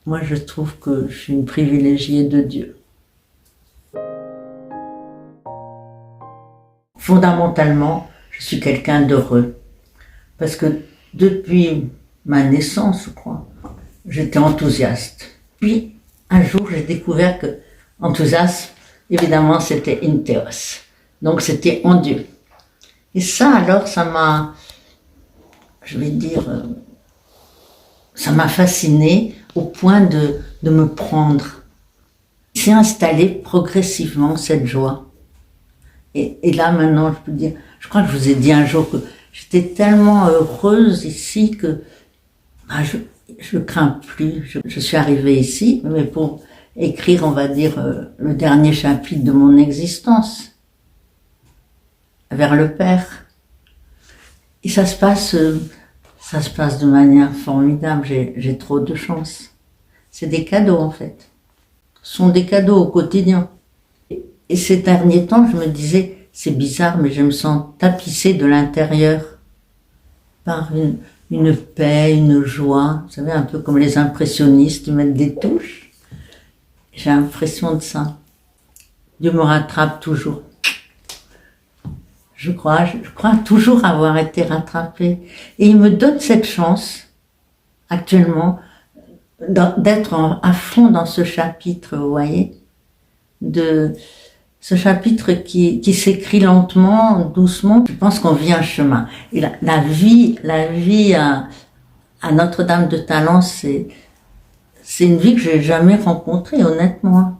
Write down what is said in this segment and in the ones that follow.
Moi, je trouve que je suis une privilégiée de Dieu. Fondamentalement, je suis quelqu'un d'heureux. Parce que depuis ma naissance, je crois, j'étais enthousiaste. Puis, un jour, j'ai découvert que enthousiasme, évidemment, c'était in theos. Donc, c'était en Dieu. Et ça, alors, ça m'a, je vais dire, ça m'a fasciné au point de me prendre. S'est installée progressivement cette joie. Et là, maintenant, je peux dire, je crois que je vous ai dit un jour que j'étais tellement heureuse ici que je crains plus. Je suis arrivée ici, mais pour écrire, on va dire, le dernier chapitre de mon existence, vers le Père. Et ça se passe de manière formidable. J'ai trop de chance. C'est des cadeaux, en fait. Ce sont des cadeaux au quotidien. Et ces derniers temps, je me disais, c'est bizarre, mais je me sens tapissée de l'intérieur par une paix, une joie. Vous savez, un peu comme les impressionnistes, ils mettent des touches. J'ai l'impression de ça. Dieu me rattrape toujours. Je crois toujours avoir été rattrapée. Et il me donne cette chance, actuellement, d'être à fond dans ce chapitre, vous voyez, de ce chapitre qui s'écrit lentement, doucement. Je pense qu'on vit un chemin. Et la vie à Notre-Dame de Talence, c'est une vie que j'ai jamais rencontrée, honnêtement.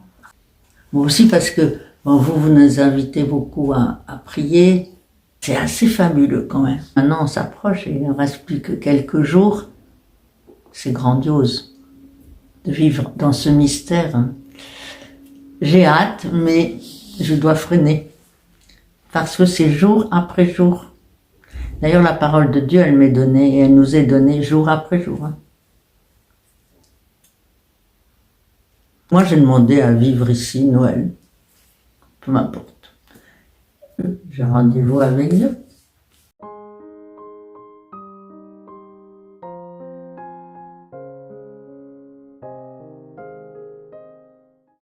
Moi aussi parce que bon, vous nous invitez beaucoup à prier. C'est assez fabuleux quand même. Maintenant, on s'approche et il ne reste plus que quelques jours. C'est grandiose de vivre dans ce mystère. J'ai hâte, mais je dois freiner. Parce que c'est jour après jour. D'ailleurs, la parole de Dieu, elle m'est donnée, et elle nous est donnée jour après jour. Moi, j'ai demandé à vivre ici Noël. Peu m'importe. J'ai rendez-vous avec Dieu.